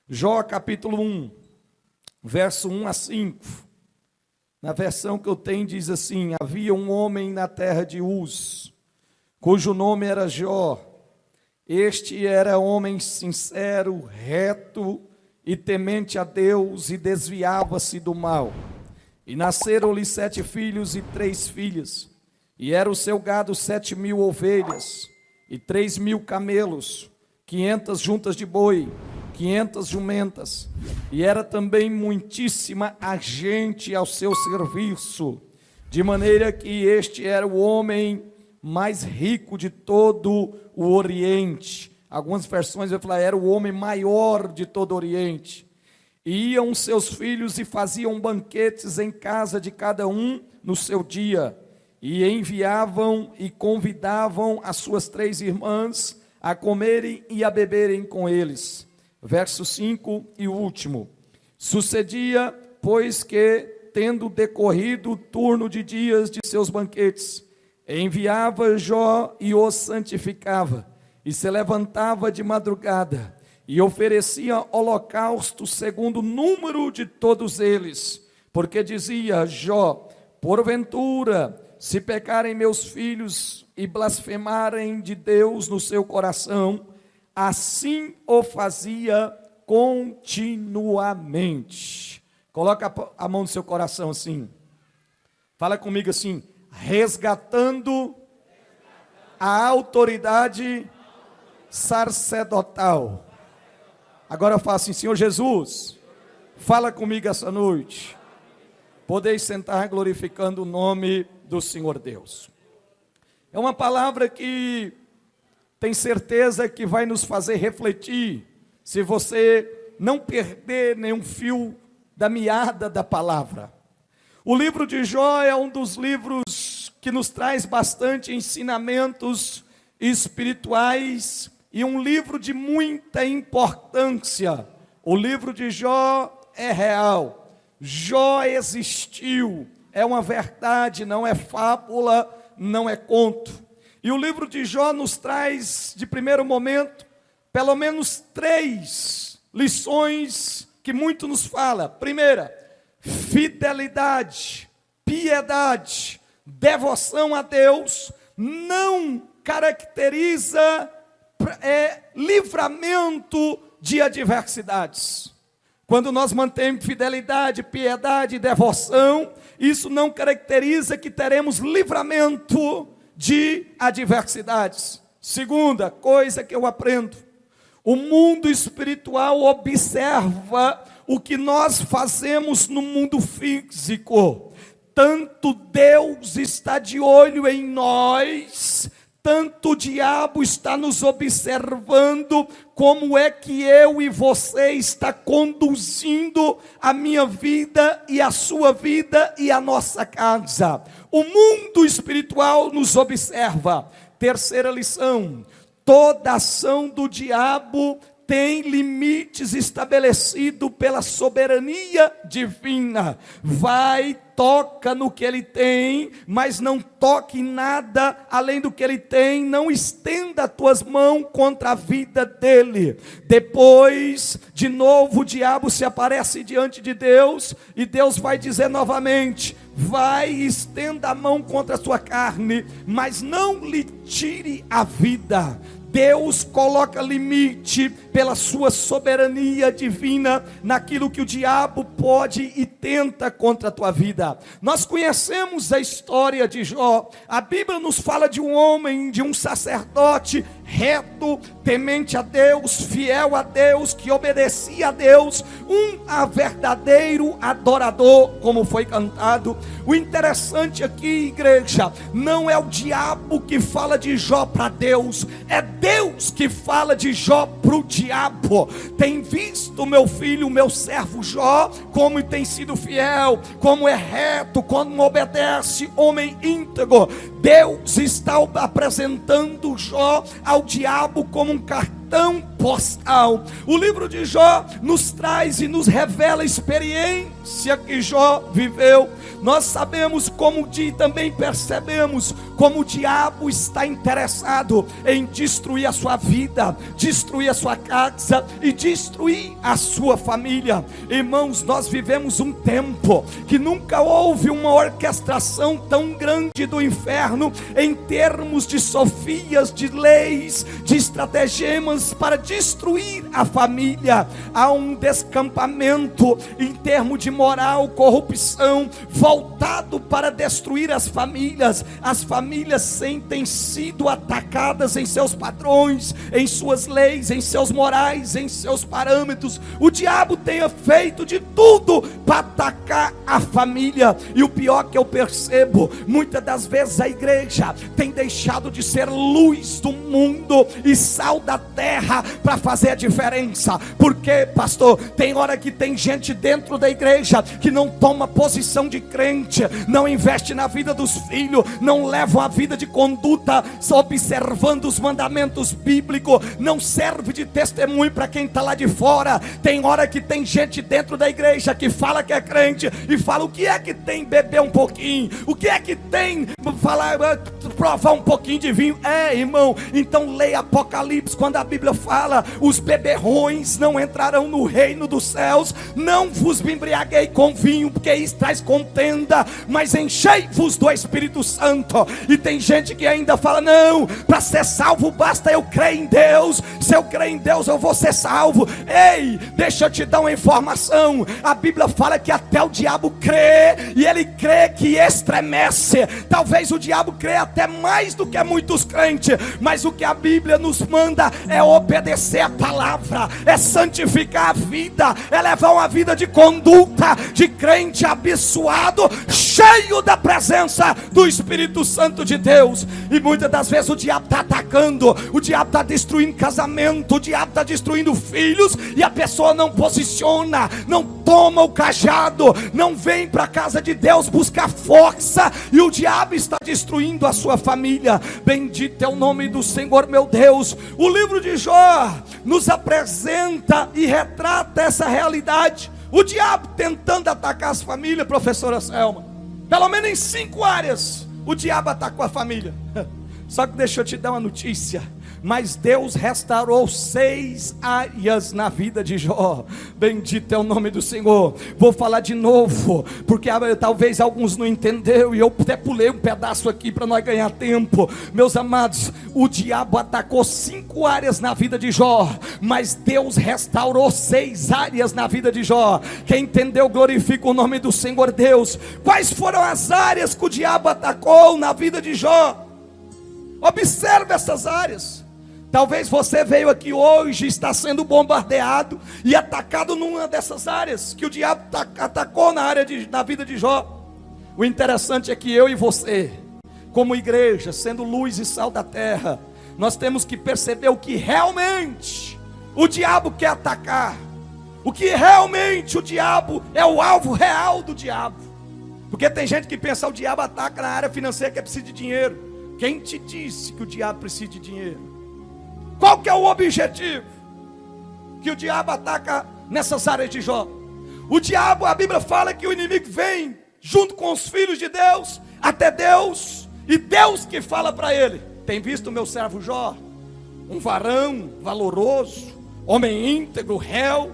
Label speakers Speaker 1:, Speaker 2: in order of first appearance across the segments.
Speaker 1: Jó capítulo 1, verso 1 a 5. Na versão que eu tenho diz assim: havia um homem na terra de Uz, cujo nome era Jó. Este era homem sincero, reto e temente a Deus, e desviava-se do mal. E nasceram-lhe 7 filhos e 3 filhas. E era o seu gado 7.000 ovelhas, e 3.000 camelos, 500 juntas de boi, 500 jumentas. E era também muitíssima a gente ao seu serviço, de maneira que este era o homem mais rico de todo o Oriente. Algumas versões vai falar, era o homem maior de todo o Oriente. E iam seus filhos e faziam banquetes em casa de cada um no seu dia, e enviavam e convidavam as suas 3 irmãs a comerem e a beberem com eles. Verso 5 e último. Sucedia, pois que, tendo decorrido o turno de dias de seus banquetes, enviava Jó e os santificava, e se levantava de madrugada, e oferecia holocausto segundo o número de todos eles, porque dizia Jó: porventura, se pecarem meus filhos e blasfemarem de Deus no seu coração, assim o fazia continuamente. Coloca a mão no seu coração assim. Fala comigo assim: resgatando a autoridade sacerdotal. Agora eu falo assim: Senhor Jesus, fala comigo essa noite. Podeis sentar glorificando o nome do Senhor Deus. É uma palavra que tem certeza que vai nos fazer refletir, se você não perder nenhum fio da meada da palavra. O livro de Jó é um dos livros que nos traz bastante ensinamentos espirituais e um livro de muita importância. O livro de Jó é real. Jó existiu, é uma verdade, não é fábula, não é conto. E o livro de Jó nos traz, de primeiro momento, pelo menos 3 lições que muito nos fala. Primeira, fidelidade, piedade, devoção a Deus não caracteriza livramento de adversidades. Quando nós mantemos fidelidade, piedade e devoção, isso não caracteriza que teremos livramento de adversidades. Segunda coisa que eu aprendo: o mundo espiritual observa o que nós fazemos no mundo físico. Tanto Deus está de olho em nós, tanto o diabo está nos observando, como é que eu e você está conduzindo a minha vida e a sua vida e a nossa casa. O mundo espiritual nos observa. Terceira lição: toda ação do diabo tem limites estabelecidos pela soberania divina. Vai, toca no que ele tem, mas não toque em nada além do que ele tem. Não estenda as tuas mãos contra a vida dele. Depois, de novo, o diabo se aparece diante de Deus, e Deus vai dizer novamente: vai, estenda a mão contra a sua carne, mas não lhe tire a vida. Deus coloca limite pela sua soberania divina naquilo que o diabo pode e tenta contra a tua vida. Nós conhecemos a história de Jó. A Bíblia nos fala de um homem, de um sacerdote reto, temente a Deus, fiel a Deus, que obedecia a Deus, um verdadeiro adorador, como foi cantado. O interessante aqui, igreja, não é o diabo que fala de Jó para Deus, é Deus que fala de Jó para o diabo. Tem visto, meu filho, meu servo Jó, como tem sido fiel, como é reto, como obedece, homem íntegro. Deus está apresentando Jó ao diabo como um cartão postal. O livro de Jó nos traz e nos revela a experiência que Jó viveu. Nós sabemos também percebemos como o diabo está interessado em destruir a sua vida, destruir a sua casa e destruir a sua família. Irmãos, nós vivemos um tempo que nunca houve uma orquestração tão grande do inferno em termos de sofias, de leis, de estratagemas para destruir a família. Há um descampamento em termos de moral, corrupção, voltado para destruir as famílias. As famílias têm sido atacadas em seus padrões, em suas leis, em seus morais, em seus parâmetros. O diabo tem feito de tudo para atacar a família. E o pior que eu percebo, muitas das vezes a igreja tem deixado de ser luz do mundo e sal da terra para fazer a diferença. Porque, pastor, tem hora que tem gente dentro da igreja que não toma posição de crente, não investe na vida dos filhos, não leva uma vida de conduta, só observando os mandamentos bíblicos, não serve de testemunho para quem está lá de fora. Tem hora que tem gente dentro da igreja que fala que é crente e fala: o que é que tem beber um pouquinho? O que é que tem provar um pouquinho de vinho? Irmão, então leia Apocalipse, quando a Bíblia fala: os beberrões não entrarão no reino dos céus. Não vos embriaguei com vinho, porque isso traz contenda, mas enchei-vos do Espírito Santo. E tem gente que ainda fala: não, para ser salvo basta eu crer em Deus. Se eu crer em Deus eu vou ser salvo. Ei, deixa eu te dar uma informação. A Bíblia fala que até o diabo crê, e ele crê que estremece. Talvez o diabo crê até mais do que muitos crentes, mas o que a Bíblia nos manda é obedecer a palavra, é santificar a vida, é levar uma vida de conduta de crente abençoado, cheio da presença do Espírito Santo de Deus. E muitas das vezes o diabo está atacando, o diabo está destruindo casamento, o diabo está destruindo filhos, e a pessoa não posiciona, não toma o cajado, não vem para a casa de Deus buscar força, e o diabo está destruindo a sua família. Bendito é o nome do Senhor, meu Deus. O livro de Jó nos apresenta e retrata essa realidade. O diabo tentando atacar as famílias, professora Selma, pelo menos em 5 áreas o diabo atacou a família. Só que deixa eu te dar uma notícia: mas Deus restaurou 6 áreas na vida de Jó. Bendito é o nome do Senhor. Vou falar de novo, porque talvez alguns não entenderam, e eu até pulei um pedaço aqui para nós ganhar tempo. Meus amados, o diabo atacou 5 áreas na vida de Jó, mas Deus restaurou 6 áreas na vida de Jó. Quem entendeu, glorifica o nome do Senhor Deus. Quais foram as áreas que o diabo atacou na vida de Jó? Observe essas áreas. Talvez você veio aqui hoje e está sendo bombardeado e atacado numa dessas áreas que o diabo atacou na vida de Jó. O interessante é que eu e você, como igreja, sendo luz e sal da terra, nós temos que perceber o que realmente o diabo quer atacar, o que realmente o diabo é o alvo real do diabo. Porque tem gente que pensa: o diabo ataca na área financeira, que é preciso de dinheiro. Quem te disse que o diabo precisa de dinheiro? Qual que é o objetivo que o diabo ataca nessas áreas de Jó? O diabo, a Bíblia fala que o inimigo vem junto com os filhos de Deus até Deus, e Deus que fala para ele: tem visto o meu servo Jó? Um varão valoroso, homem íntegro, real,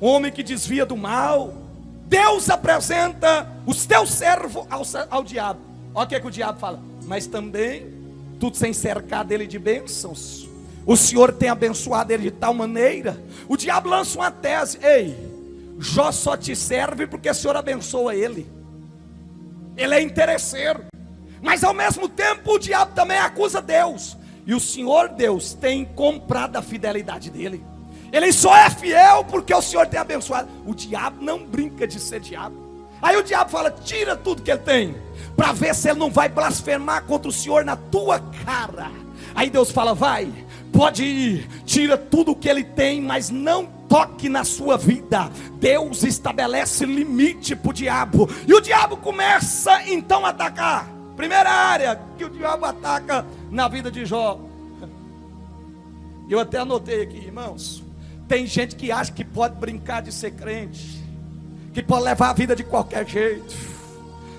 Speaker 1: homem que desvia do mal. Deus apresenta os teus servos ao diabo. Olha o que o diabo fala: mas também tudo sem cercar dele de bênçãos. O Senhor tem abençoado ele de tal maneira. O diabo lança uma tese: ei, Jó só te serve porque o Senhor abençoa ele. Ele é interesseiro. Mas ao mesmo tempo o diabo também acusa Deus. E o Senhor Deus tem comprado a fidelidade dele. Ele só é fiel porque o Senhor tem abençoado. O diabo não brinca de ser diabo. Aí o diabo fala: tira tudo que ele tem, para ver se ele não vai blasfemar contra o Senhor na tua cara. Aí Deus fala: vai, pode ir, tira tudo que ele tem, mas não toque na sua vida. Deus estabelece limite para o diabo, e o diabo começa então a atacar. Primeira área que o diabo ataca na vida de Jó. Eu até anotei aqui, irmãos. Tem gente que acha que pode brincar de ser crente, que pode levar a vida de qualquer jeito.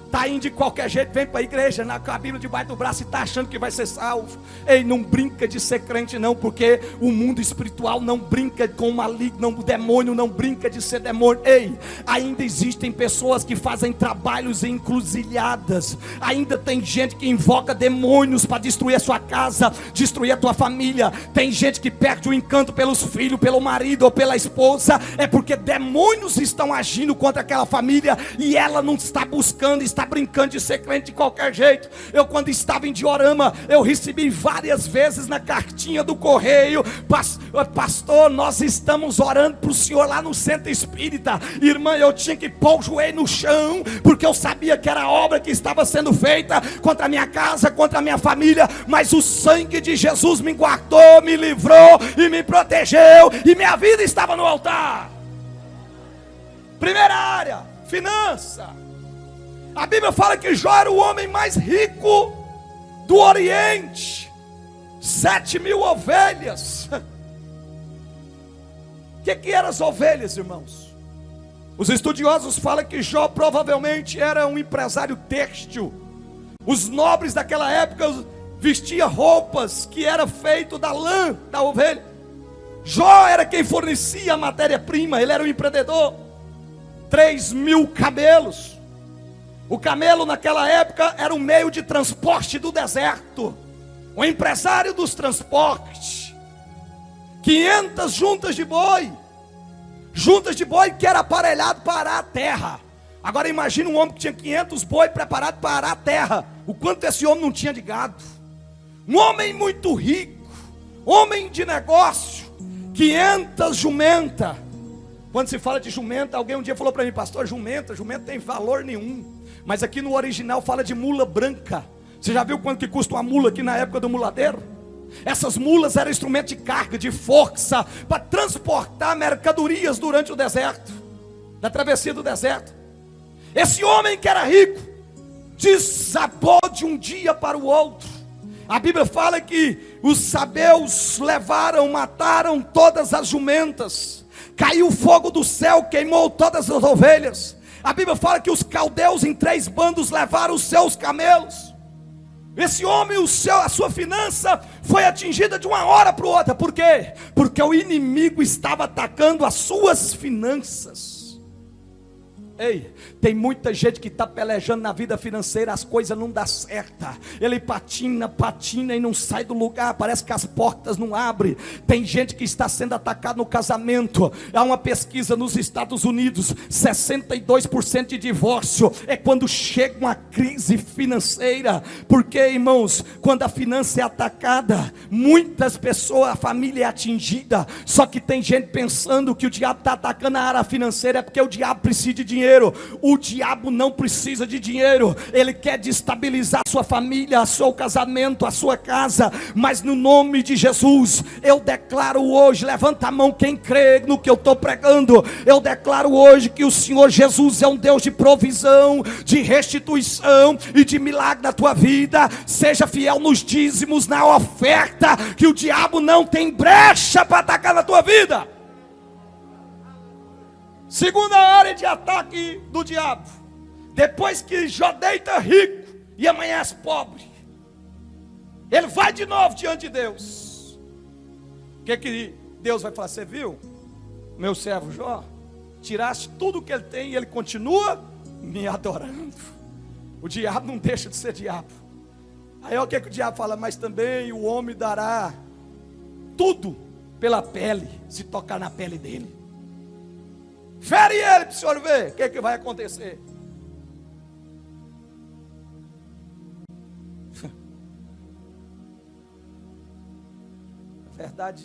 Speaker 1: Está indo de qualquer jeito, vem para a igreja, com a Bíblia debaixo do braço e está achando que vai ser salvo. Ei, não brinca de ser crente não, porque o mundo espiritual não brinca com o maligno, o demônio não brinca de ser demônio. Ei, ainda existem pessoas que fazem trabalhos em encruzilhadas, ainda tem gente que invoca demônios para destruir a sua casa, destruir a tua família. Tem gente que perde o encanto pelos filhos, pelo marido ou pela esposa, é porque demônios estão agindo contra aquela família, e ela não está buscando, está brincando de ser crente de qualquer jeito. Eu, quando estava em Diorama, eu recebi várias vezes na cartinha do correio: pastor, nós estamos orando para o senhor lá no centro espírita. Irmã, eu tinha que pôr o joelho no chão, porque eu sabia que era a obra que estava sendo feita contra a minha casa, contra a minha família, mas o sangue de Jesus me guardou, me livrou e me protegeu, e minha vida estava no altar. Primeira área, finança. A Bíblia fala que Jó era o homem mais rico do Oriente, 7.000 ovelhas. O que eram as ovelhas, irmãos? Os estudiosos falam que Jó provavelmente era um empresário têxtil. Os nobres daquela época vestiam roupas que eram feitas da lã da ovelha. Jó era quem fornecia a matéria-prima, ele era um empreendedor. 3.000 camelos. O camelo naquela época era um meio de transporte do deserto. O empresário dos transportes. 500 juntas de boi. Juntas de boi que era aparelhado para arar a terra. Agora imagina um homem que tinha 500 boi preparado para arar a terra. O quanto esse homem não tinha de gado. Um homem muito rico. Homem de negócio. 500 jumentas. Quando se fala de jumenta, alguém um dia falou para mim: pastor, jumenta tem valor nenhum. Mas aqui no original fala de mula branca. Você já viu quanto que custa uma mula aqui na época do muladeiro? Essas mulas eram instrumento de carga, de força, para transportar mercadorias durante o deserto, da travessia do deserto. Esse homem que era rico desabou de um dia para o outro. A Bíblia fala que os sabeus levaram, mataram todas as jumentas. Caiu fogo do céu, queimou todas as ovelhas. A Bíblia fala que os caldeus em 3 bandos levaram os seus camelos. Esse homem, a sua finança foi atingida de uma hora para outra. Por quê? Porque o inimigo estava atacando as suas finanças. Ei, tem muita gente que está pelejando na vida financeira, as coisas não dão certo. Ele patina e não sai do lugar, parece que as portas não abrem. Tem gente que está sendo atacada no casamento. Há uma pesquisa nos Estados Unidos: 62% de divórcio é quando chega uma crise financeira. Porque, irmãos, quando a finança é atacada, muitas pessoas, a família é atingida. Só que tem gente pensando que o diabo está atacando a área financeira é porque o diabo precisa de dinheiro. O diabo não precisa de dinheiro. Ele quer destabilizar a sua família, o seu casamento, a sua casa. Mas no nome de Jesus, eu declaro hoje, levanta a mão quem crê no que eu estou pregando. Eu declaro hoje que o Senhor Jesus é um Deus de provisão, de restituição e de milagre na tua vida. Seja fiel nos dízimos, na oferta, que o diabo não tem brecha para atacar na tua vida. Segunda área de ataque do diabo: depois que Jó deita rico e amanhece pobre, ele vai de novo diante de Deus. O que Deus vai falar? Você viu, meu servo Jó? Tiraste tudo que ele tem e ele continua me adorando. O diabo não deixa de ser diabo. Aí o que o diabo fala? Mas também o homem dará tudo pela pele, se tocar na pele dele. Fere ele para o senhor ver o que vai acontecer. A verdade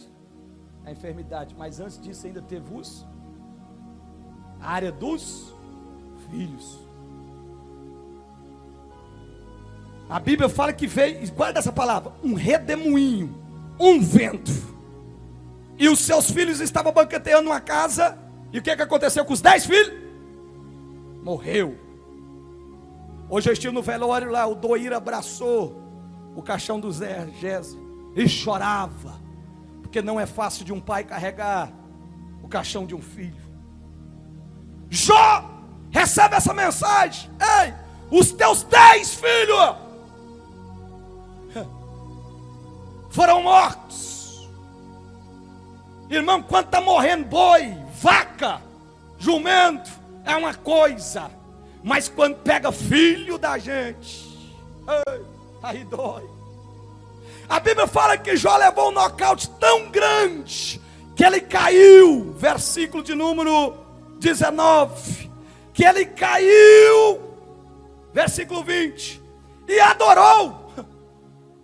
Speaker 1: é a enfermidade, mas antes disso ainda teve a área dos filhos. A Bíblia fala que veio, guarda essa palavra, um redemoinho, um vento. E os seus filhos estavam banqueteando uma casa. E o que aconteceu com os 10 filhos? Morreu. Hoje eu estive no velório lá. O Doir abraçou o caixão do Zé Gésio e chorava, Porque não é fácil de um pai carregar o caixão de um filho. Jó recebe essa mensagem: ei, os teus 10 filhos foram mortos. Irmão, quando está morrendo boi, vaca, jumento, é uma coisa. Mas quando pega filho da gente, aí dói. A Bíblia fala que Jó levou um nocaute tão grande que ele caiu, versículo de número 19, que ele caiu, versículo 20, e adorou.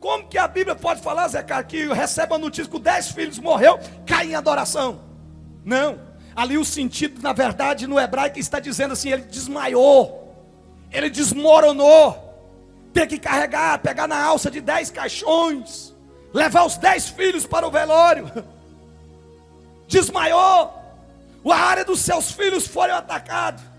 Speaker 1: Como que a Bíblia pode falar, Zé Carlos, que recebe a notícia que 10 filhos morreu, cai em adoração? Não, ali o sentido, na verdade, no hebraico está dizendo assim: ele desmaiou, ele desmoronou, ter que carregar, pegar na alça de 10 caixões, levar os 10 filhos para o velório, desmaiou, a área dos seus filhos foram atacados.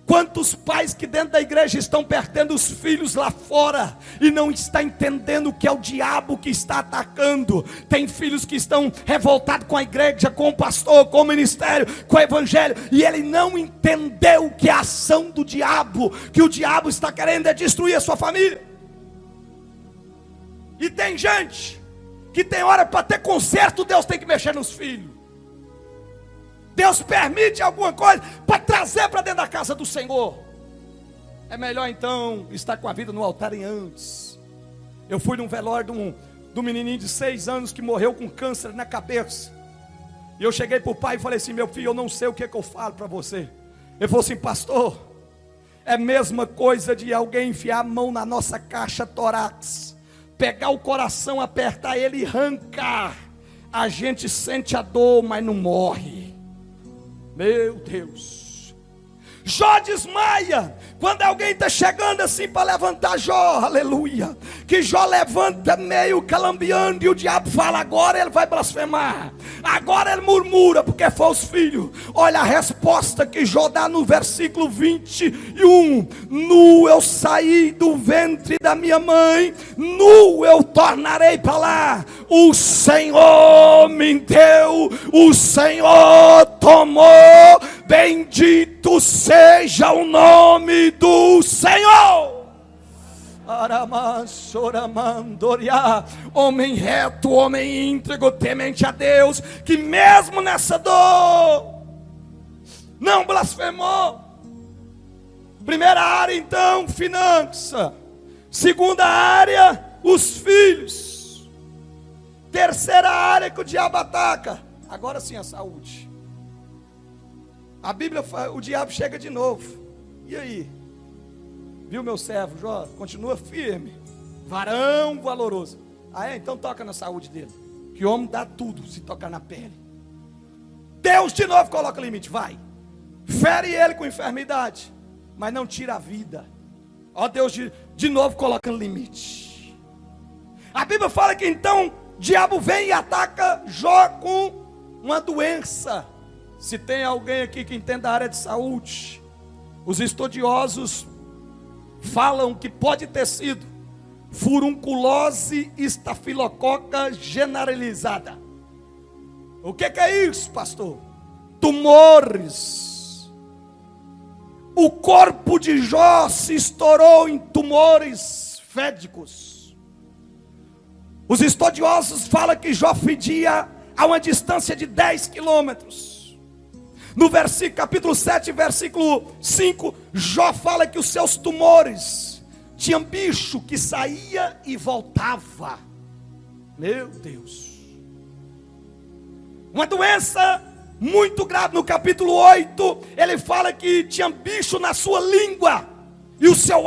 Speaker 1: Quantos pais que dentro da igreja estão perdendo os filhos lá fora e não está entendendo que é o diabo que está atacando? Tem filhos que estão revoltados com a igreja, com o pastor, com o ministério, com o evangelho, e ele não entendeu que é a ação do diabo, que o diabo está querendo é destruir a sua família. E tem gente que tem hora para ter conserto, Deus tem que mexer nos filhos. Deus permite alguma coisa para trazer para dentro da casa do Senhor. É melhor então estar com a vida no altar em antes. Eu fui num velório de um menininho de 6 anos que morreu com câncer na cabeça. E eu cheguei para o pai e falei assim: meu filho, eu não sei o que eu falo para você. Ele falou assim: pastor, é a mesma coisa de alguém enfiar a mão na nossa caixa torácica, pegar o coração, apertar ele e arrancar. A gente sente a dor, mas não morre. Meu Deus. Jó desmaia quando alguém está chegando assim para levantar Jó, aleluia, que Jó levanta meio calambiando, e o diabo fala: agora ele vai blasfemar, agora ele murmura, porque foi os filhos. Olha a resposta que Jó dá no versículo 21: nu eu saí do ventre da minha mãe, nu eu tornarei para lá. O Senhor me deu, o Senhor tomou, bendito seja o nome do Senhor. Homem reto, homem íntegro, temente a Deus, que mesmo nessa dor não blasfemou. Primeira área então, finança. Segunda área, os filhos. Terceira área que o diabo ataca, agora sim, a saúde. A Bíblia fala, o diabo chega de novo. E aí? Viu meu servo Jó? Continua firme, varão valoroso. Ah é? Então toca na saúde dele, que o homem dá tudo se tocar na pele. Deus de novo coloca limite, vai, fere ele com enfermidade, mas não tira a vida. Ó, Deus de novo coloca limite. A Bíblia fala que então o diabo vem e ataca Jó com uma doença. Se tem alguém aqui que entenda a área de saúde, os estudiosos falam que pode ter sido furunculose estafilococa generalizada. O que é isso, pastor? Tumores. O corpo de Jó se estourou em tumores fédicos. Os estudiosos falam que Jó fedia a uma distância de 10 quilômetros. No capítulo 7, versículo 5, Jó fala que os seus tumores tinham bicho que saía e voltava. Meu Deus. Uma doença muito grave. No capítulo 8, ele fala que tinha bicho na sua língua, e o seu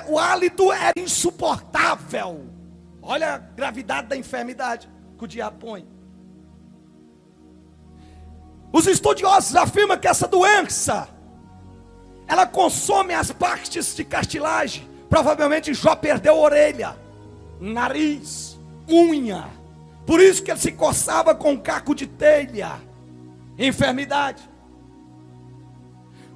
Speaker 1: o hálito era insuportável. Olha a gravidade da enfermidade que o diabo põe. Os estudiosos afirmam que essa doença, ela consome as partes de cartilagem. Provavelmente Jó perdeu orelha, nariz, unha. Por isso que ele se coçava com caco de telha. Enfermidade.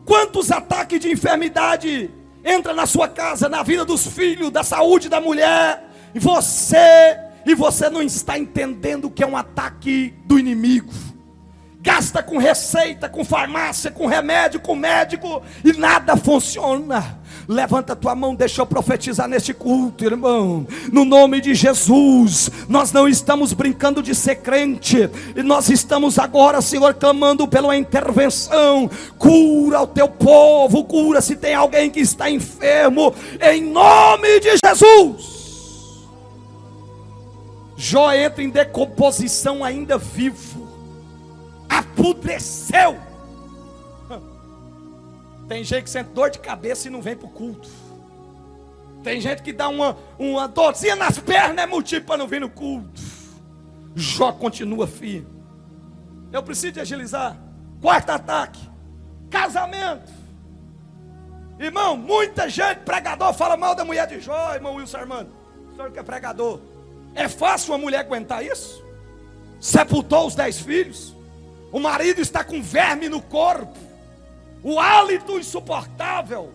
Speaker 1: Quantos ataques de enfermidade entram na sua casa, na vida dos filhos, da saúde da mulher? E você e você não está entendendo o que é um ataque do inimigo. Gasta com receita, com farmácia, com remédio, com médico, e nada funciona. Levanta a tua mão, deixa eu profetizar neste culto, irmão. No nome de Jesus, nós não estamos brincando de ser crente, e nós estamos agora, Senhor, clamando pela intervenção. Cura o teu povo, cura se tem alguém que está enfermo, em nome de Jesus. Jó entra em decomposição ainda vivo, apodreceu. Tem gente que sente dor de cabeça e não vem para o culto. Tem gente que dá uma dorzinha nas pernas, é motivo para não vir no culto. Jó continua firme. Eu preciso de agilizar. Quarto ataque: casamento. Irmão, muita gente, pregador, fala mal da mulher de Jó. Irmão Wilson Armando, o senhor que é pregador, é fácil uma mulher aguentar isso? Sepultou os 10 filhos, o marido está com verme no corpo, o hálito insuportável,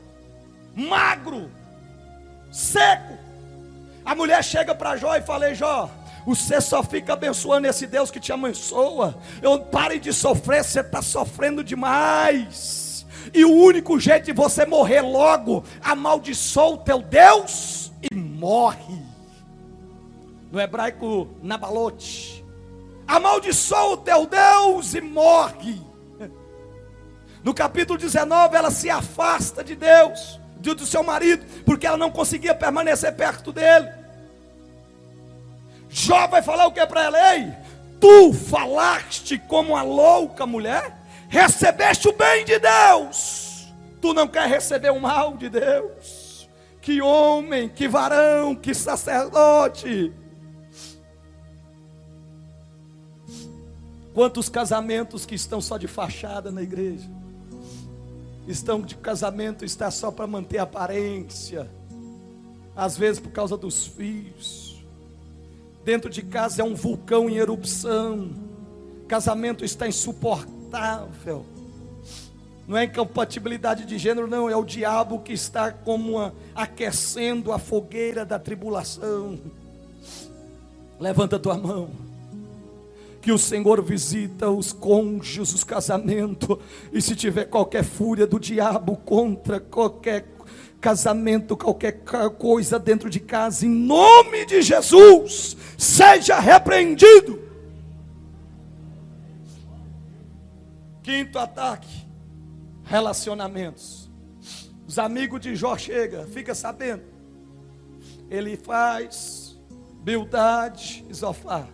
Speaker 1: magro, seco. A mulher chega para Jó e fala: Jó, você só fica abençoando esse Deus que te abençoa. Eu pare de sofrer, você está sofrendo demais. E o único jeito de você morrer logo, amaldiçoa o teu Deus e morre. No hebraico, nabalote. Amaldiçoa o teu Deus e morre. No capítulo 19, ela se afasta de Deus, do seu marido, porque ela não conseguia permanecer perto dele. Jó vai falar o que para ela? Ei, tu falaste como uma louca mulher, recebeste o bem de Deus, tu não quer receber o mal de Deus. Que homem, que varão, que sacerdote. Quantos casamentos que estão só de fachada na igreja, estão de casamento, está só para manter a aparência, às vezes por causa dos filhos. Dentro de casa é um vulcão em erupção, casamento está insuportável. Não é incompatibilidade de gênero, não, é o diabo que está como aquecendo a fogueira da tribulação. Levanta a tua mão, que o Senhor visita os cônjuges, os casamentos, e se tiver qualquer fúria do diabo contra qualquer casamento, qualquer coisa dentro de casa, em nome de Jesus, seja repreendido. Quinto ataque: relacionamentos. Os amigos de Jó chegam, fica sabendo, ele faz Bildade e Zofar.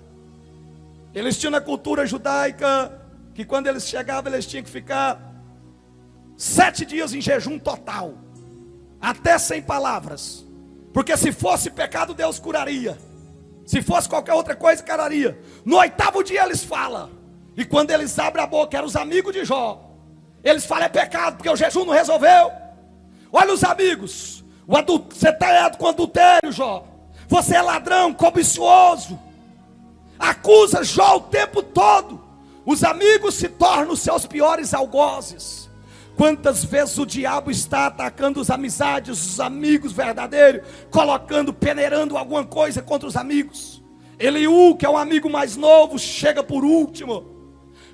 Speaker 1: Eles tinham na cultura judaica que quando eles chegavam, eles tinham que ficar 7 dias em jejum total, até sem palavras, porque se fosse pecado Deus curaria, se fosse qualquer outra coisa curaria. No 8º dia eles falam, e quando eles abrem a boca, eram os amigos de Jó, eles falam: é pecado, porque o jejum não resolveu. Olha os amigos: você está errado com adultério, Jó, você é ladrão, cobicioso, acusa Jó o tempo todo. Os amigos se tornam os seus piores algozes. Quantas vezes o diabo está atacando as amizades, os amigos verdadeiros, colocando, peneirando alguma coisa contra os amigos. Eliú, que é um amigo mais novo, chega por último.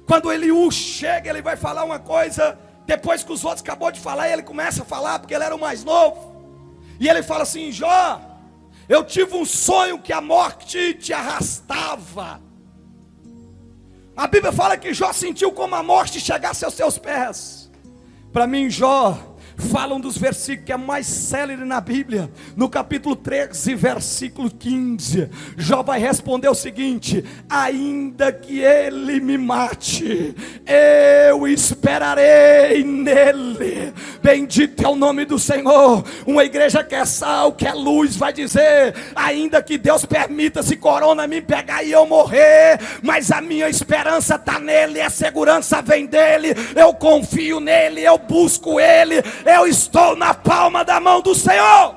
Speaker 1: Quando Eliú chega, ele vai falar uma coisa, depois que os outros acabou de falar, ele começa a falar, porque ele era o mais novo. E ele fala assim: Jó, eu tive um sonho que a morte te arrastava. A Bíblia fala que Jó sentiu como a morte chegasse aos seus pés. Para mim, Jó fala um dos versículos que é mais célere na Bíblia. No capítulo 13, versículo 15, Jó vai responder o seguinte: ainda que ele me mate, eu esperarei nele. Bendito é o nome do Senhor. Uma igreja que é sal, que é luz, vai dizer: ainda que Deus permita esse corona me pegar e eu morrer, mas a minha esperança está nele, a segurança vem dele, eu confio nele, eu busco ele, eu estou na palma da mão do Senhor.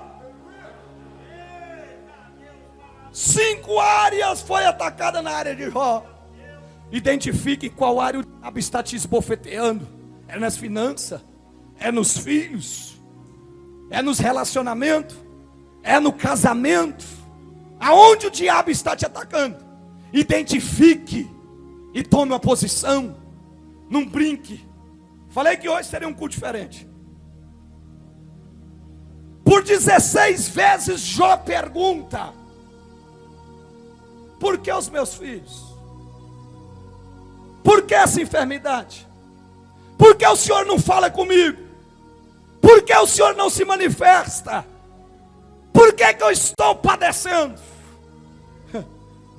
Speaker 1: 5 áreas foi atacada na área de Jó. Identifique em qual área o diabo está te esbofeteando. É nas finanças, é nos filhos, é nos relacionamentos, é no casamento. Aonde o diabo está te atacando, identifique e tome uma posição. Não brinque. Falei que hoje seria um culto diferente. Por 16 vezes Jó pergunta: por que os meus filhos? Por que essa enfermidade? Por que o Senhor não fala comigo? Por que o Senhor não se manifesta? Por que eu estou padecendo?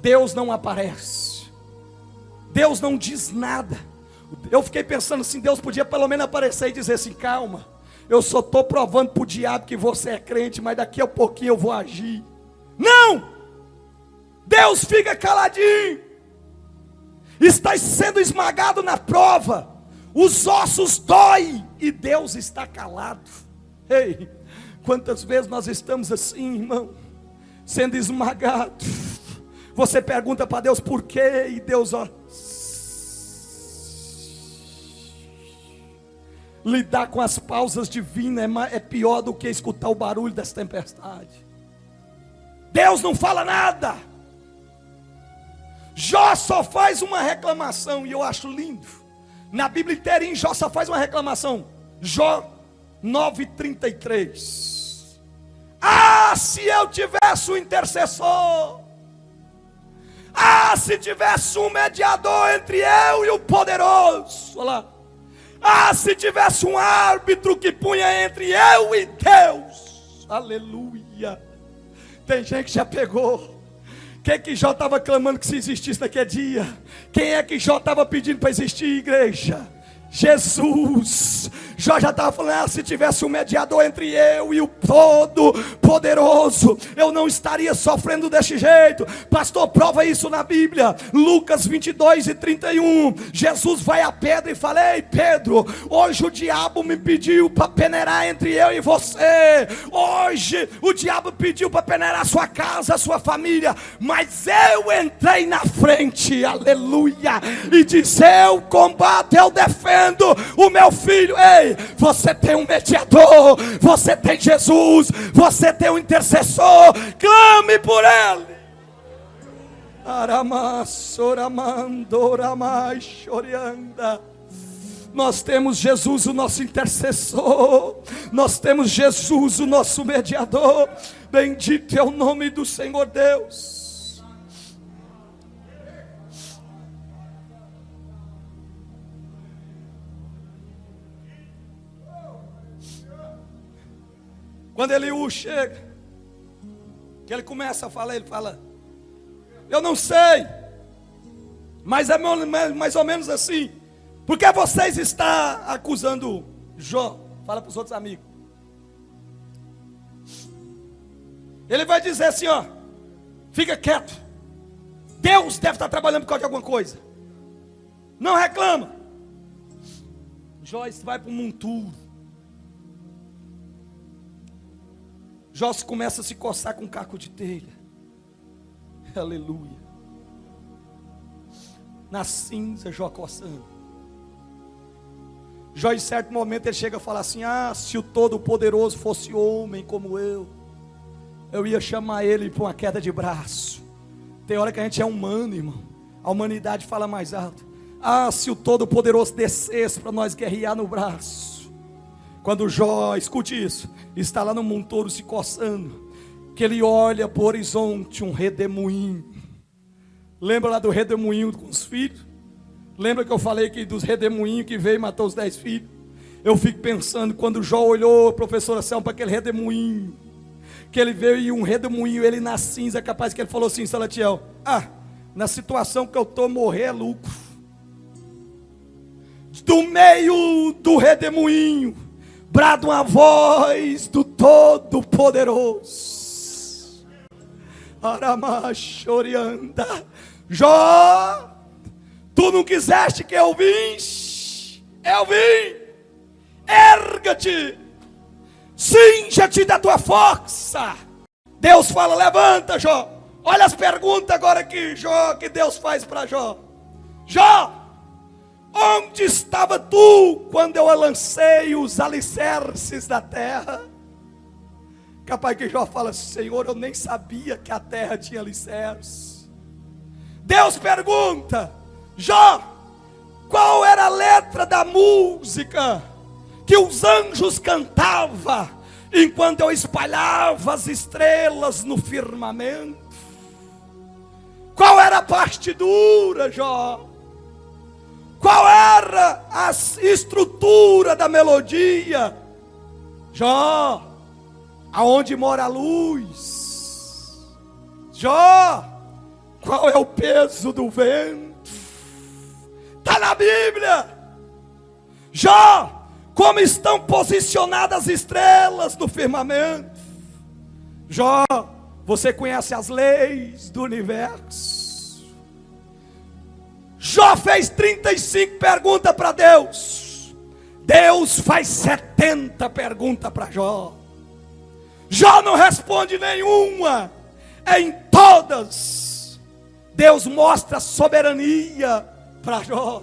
Speaker 1: Deus não aparece. Deus não diz nada. Eu fiquei pensando assim, Deus podia pelo menos aparecer e dizer assim: calma, eu só estou provando para o diabo que você é crente, mas daqui a pouquinho eu vou agir. Não! Deus fica caladinho. Está sendo esmagado na prova. Os ossos doem e Deus está calado. Ei, quantas vezes nós estamos assim, irmão, sendo esmagado. Você pergunta para Deus por quê, e Deus, ó, lidar com as pausas divinas é pior do que escutar o barulho das tempestades. Deus não fala nada. Jó só faz uma reclamação, e eu acho lindo. Na Bíblia inteirinha, Jó só faz uma reclamação. Jó 9:33. Ah, se eu tivesse um intercessor. Ah, se tivesse um mediador entre eu e o poderoso. Olha lá. Ah, se tivesse um árbitro que punha entre eu e Deus. Aleluia. Tem gente que já pegou. Quem é que Jó estava clamando que se existisse naquele dia? Quem é que Jó estava pedindo para existir, igreja? Jesus. Jó já estava falando: ah, se tivesse um mediador entre eu e o Todo-Poderoso, eu não estaria sofrendo deste jeito. Pastor, prova isso na Bíblia. Lucas 22:31. Jesus vai a Pedro e fala: ei Pedro, hoje o diabo me pediu para peneirar entre eu e você. Hoje o diabo pediu para peneirar a sua casa, a sua família, mas eu entrei na frente, aleluia, e disse: eu combato, eu defendo o meu filho. Ei, você tem um mediador, você tem Jesus, você tem um intercessor, clame por ele. Nós temos Jesus, o nosso intercessor. Nós temos Jesus, o nosso mediador. Bendito é o nome do Senhor Deus. Quando Eliú chega, que ele começa a falar, ele fala: eu não sei, mas é mais ou menos assim. Por que vocês estão acusando Jó? Fala para os outros amigos. Ele vai dizer assim, ó: fica quieto. Deus deve estar trabalhando por causa de alguma coisa. Não reclama. Jó vai para um monturo. Jó começa a se coçar com um caco de telha. Aleluia. Na cinza, Jó coçando. Jó, em certo momento, ele chega a falar assim: ah, se o Todo-Poderoso fosse homem como eu ia chamar ele para uma queda de braço. Tem hora que a gente é humano, irmão. A humanidade fala mais alto. Ah, se o Todo-Poderoso descesse para nós guerrear no braço. Quando Jó, escute isso, está lá no montouro se coçando, que ele olha para o horizonte um redemoinho. Lembra lá do redemoinho com os filhos? Lembra que eu falei que dos redemoinhos que veio e matou os 10 filhos? Eu fico pensando, quando Jó olhou, professora Selma, para aquele redemoinho, que ele veio e um redemoinho, ele na cinza, é capaz que ele falou assim: Salatiel, ah, na situação que eu estou, morrer é lucro. Do meio do redemoinho brada uma voz do Todo-Poderoso. Aramachorianda. Jó, tu não quiseste que eu vim? Eu vim. Erga-te, cinja-te da tua força. Deus fala: levanta, Jó. Olha as perguntas agora que Deus faz para Jó. Jó, onde estava tu quando eu lancei os alicerces da terra? Capaz que Jó fala: Senhor, eu nem sabia que a terra tinha alicerces. Deus pergunta: Jó, qual era a letra da música que os anjos cantavam enquanto eu espalhava as estrelas no firmamento? Qual era a partidura, Jó? Qual era a estrutura da melodia? Jó, aonde mora a luz? Jó, qual é o peso do vento? Está na Bíblia. Jó, como estão posicionadas as estrelas no firmamento? Jó, você conhece as leis do universo? Jó fez 35 perguntas para Deus. Deus faz 70 perguntas para Jó. Jó não responde nenhuma. Em todas, Deus mostra soberania para Jó.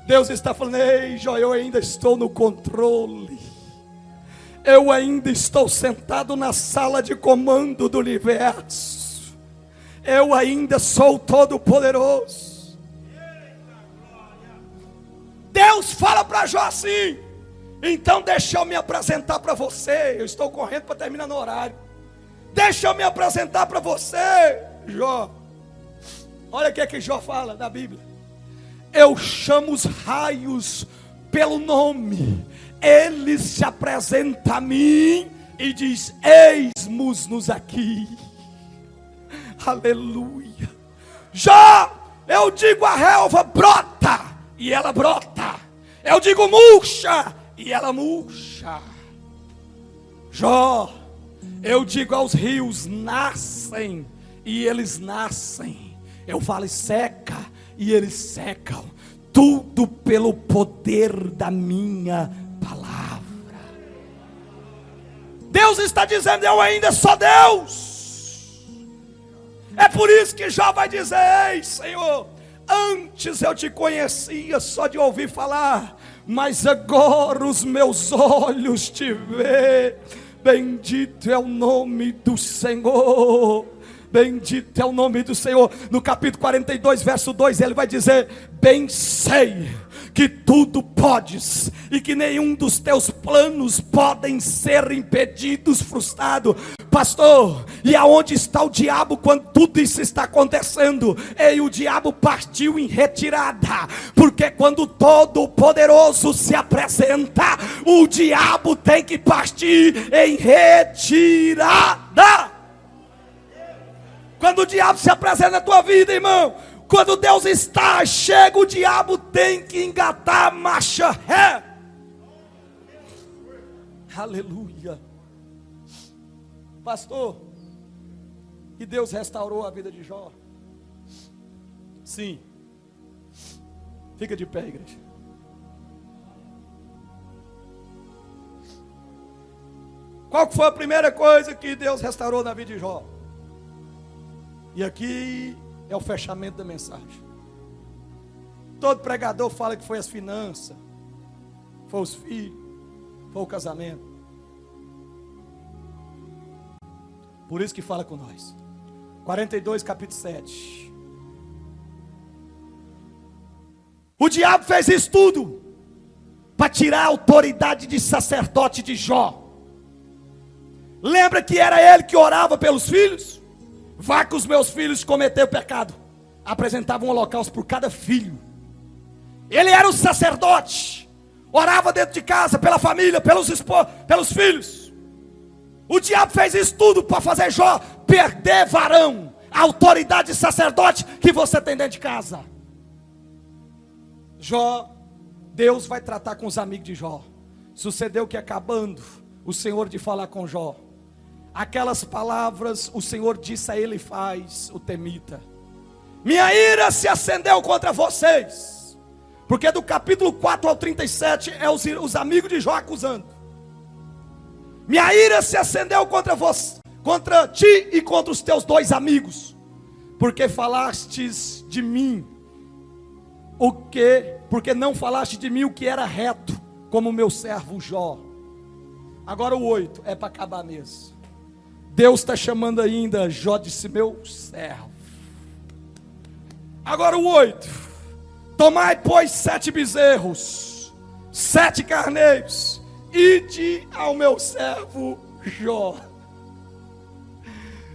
Speaker 1: Deus está falando: ei, Jó, eu ainda estou no controle. Eu ainda estou sentado na sala de comando do universo. Eu ainda sou todo-poderoso. Deus fala para Jó assim: então deixa eu me apresentar para você. Eu estou correndo para terminar no horário. Deixa eu me apresentar para você, Jó. Olha o que é que Jó fala na Bíblia: eu chamo os raios pelo nome, eles se apresentam a mim e diz: eis-nos aqui. Aleluia. Jó, eu digo a relva, brota, e ela brota. Eu digo murcha, e ela murcha. Jó, eu digo aos rios, nascem, e eles nascem. Eu falo seca, e eles secam. Tudo pelo poder da minha palavra. Deus está dizendo: eu ainda sou Deus. É por isso que Jó vai dizer: ei, Senhor, antes eu te conhecia só de ouvir falar, mas agora os meus olhos te vê. Bendito é o nome do Senhor. Bendito é o nome do Senhor. No capítulo 42, verso 2, ele vai dizer: bem sei que tudo podes, e que nenhum dos teus planos podem ser impedidos, frustrados. Pastor, e aonde está o diabo quando tudo isso está acontecendo? Ei, o diabo partiu em retirada, porque quando Todo-Poderoso se apresenta, o diabo tem que partir em retirada. Quando o diabo se apresenta na tua vida, irmão, quando Deus está, chega, o diabo tem que engatar a marcha ré. Aleluia. Pastor, que Deus restaurou a vida de Jó. Sim. Fica de pé, igreja. Qual foi a primeira coisa que Deus restaurou na vida de Jó? E aqui é o fechamento da mensagem. Todo pregador fala que foi as finanças, foi os filhos, foi o casamento. Por isso que fala com nós. 42, capítulo 7. O diabo fez isso tudo para tirar a autoridade de sacerdote de Jó. Lembra que era ele que orava pelos filhos? Vá que os meus filhos cometeram pecado. Apresentava um holocausto por cada filho. Ele era o sacerdote. Orava dentro de casa, pela família, pelos filhos. O diabo fez isso tudo para fazer Jó perder, varão, a autoridade de sacerdote que você tem dentro de casa. Jó, Deus vai tratar com os amigos de Jó. Sucedeu que, acabando o Senhor de falar com Jó, aquelas palavras o Senhor disse a ele: faz o temita. Minha ira se acendeu contra vocês. Porque do capítulo 4 ao 37 é os amigos de Jó acusando. Minha ira se acendeu contra você, contra ti e contra os teus dois amigos, porque falastes de mim porque não falaste de mim o que era reto, como o meu servo Jó. Agora o 8 é para acabar mesmo. Deus está chamando ainda Jó, disse: meu servo. Agora o 8: tomai, pois, 7 bezerros, 7 carneiros, ide ao meu servo Jó.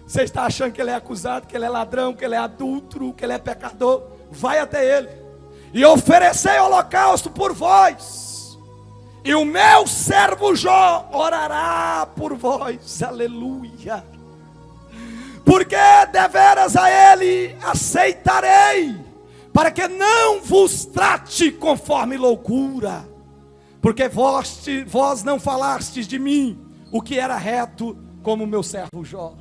Speaker 1: Você está achando que ele é acusado, que ele é ladrão, que ele é adúltero, que ele é pecador? Vai até ele e oferecei holocausto por vós, e o meu servo Jó orará por vós. Aleluia. Porque deveras a ele aceitarei, para que não vos trate conforme loucura, porque vós não falastes de mim o que era reto, como o meu servo Jó.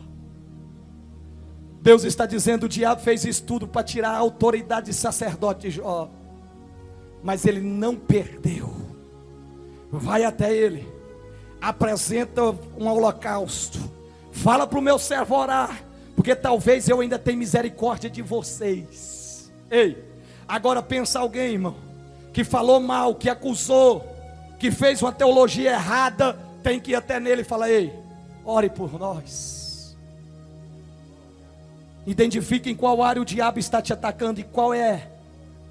Speaker 1: Deus está dizendo: o diabo fez isso tudo para tirar a autoridade de sacerdote de Jó, mas ele não perdeu. Vai até ele, apresenta um holocausto, fala para o meu servo orar, porque talvez eu ainda tenha misericórdia de vocês. Ei, agora pensa alguém, irmão, que falou mal, que acusou, que fez uma teologia errada, tem que ir até nele e falar: ei, ore por nós. Identifique em qual área o diabo está te atacando e qual é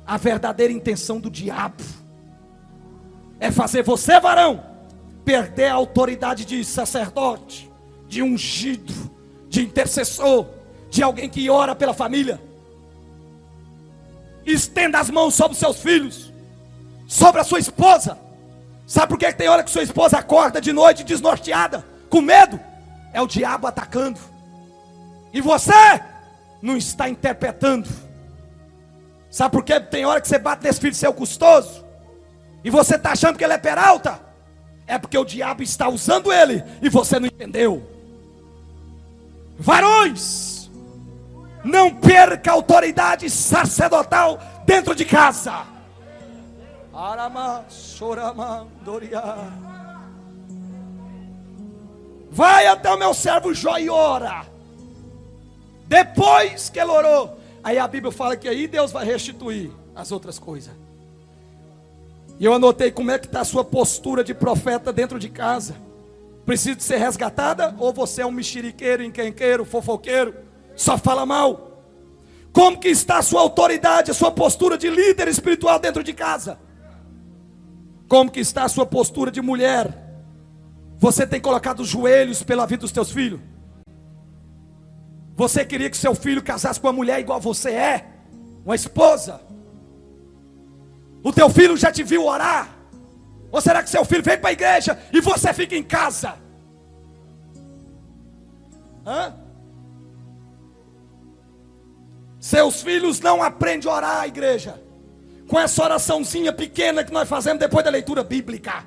Speaker 1: a verdadeira intenção do diabo. É fazer você, varão, perder a autoridade de sacerdote, de ungido, de intercessor, de alguém que ora pela família. Estenda as mãos sobre os seus filhos, sobre a sua esposa. Sabe por que tem hora que sua esposa acorda de noite desnorteada, com medo? É o diabo atacando, e você não está interpretando. Sabe por que tem hora que você bate nesse filho seu custoso, e você está achando que ele é peralta? É porque o diabo está usando ele, e você não entendeu. Varões, não perca a autoridade sacerdotal dentro de casa. Vai até o meu servo Jó e ora. Depois que ele orou, aí a Bíblia fala que aí Deus vai restituir as outras coisas. E eu anotei como é que está a sua postura de profeta dentro de casa. Precisa de ser resgatada? Ou você é um mexeriqueiro, encrenqueiro, fofoqueiro, só fala mal? Como que está a sua autoridade, a sua postura de líder espiritual dentro de casa? Como que está a sua postura de mulher? Você tem colocado os joelhos pela vida dos teus filhos? Você queria que seu filho casasse com uma mulher igual você é? Uma esposa? O teu filho já te viu orar? Ou será que seu filho vem para a igreja e você fica em casa? Seus filhos não aprendem a orar, igreja, com essa oraçãozinha pequena que nós fazemos depois da leitura bíblica.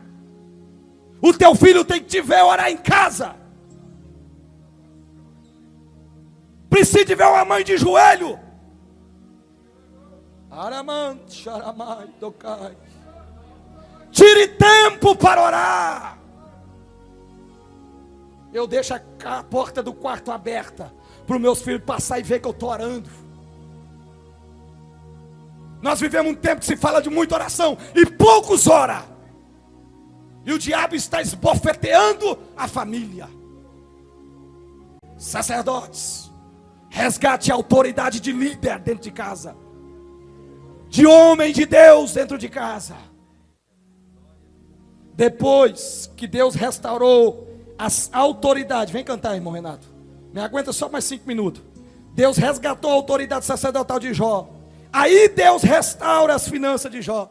Speaker 1: O teu filho tem que te ver orar em casa. Precisa de ver uma mãe de joelho. Tire tempo para orar. Eu deixo a porta do quarto aberta para os meus filhos passar e ver que eu estou orando. Nós vivemos um tempo que se fala de muita oração e poucos oram. E o diabo está esbofeteando a família. Sacerdotes, resgate a autoridade de líder dentro de casa, de homem de Deus dentro de casa. Depois que Deus restaurou as autoridades, vem cantar, irmão Renato, me aguenta só mais 5 minutos. Deus resgatou a autoridade sacerdotal de Jó. Aí Deus restaura as finanças de Jó.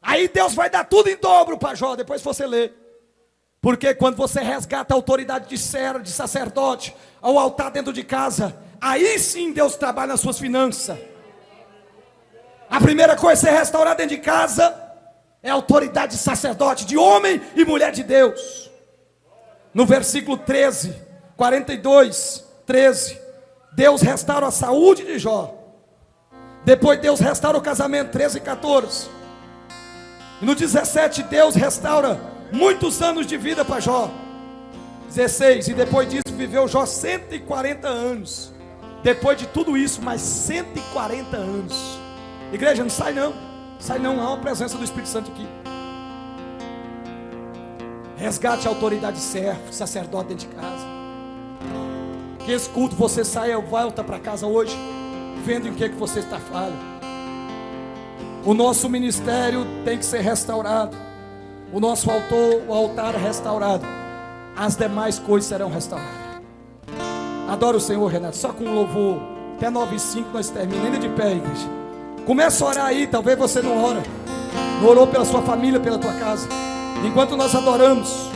Speaker 1: Aí Deus vai dar tudo em dobro para Jó, depois você lê. Porque quando você resgata a autoridade de sacerdote ao altar dentro de casa, aí sim Deus trabalha nas suas finanças. A primeira coisa a ser restaurada dentro de casa é a autoridade de sacerdote, de homem e mulher de Deus. No versículo 13, 42, 13, Deus restaura a saúde de Jó. Depois Deus restaura o casamento, 13 e 14. E no 17 Deus restaura muitos anos de vida para Jó. 16, e depois disso viveu Jó 140 anos. Depois de tudo isso, mais 140 anos. Igreja, não sai não. Sai não, há uma presença do Espírito Santo aqui. Resgate a autoridade de servo, sacerdote dentro de casa. Que esse culto você saia, volta para casa hoje, vendo em que você está falho. O nosso ministério tem que ser restaurado. O nosso altar é restaurado. As demais coisas serão restauradas. Adora o Senhor, Renato. Só com louvor. Até 9h05 nós terminamos. Ainda de pé, igreja. Começa a orar aí. Talvez você não ora. Não orou pela sua família, pela tua casa. Enquanto nós adoramos,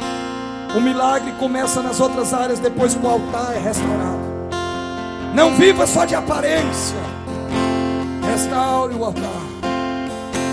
Speaker 1: o milagre começa nas outras áreas. Depois que o altar é restaurado. Não viva só de aparência. Restaure o altar.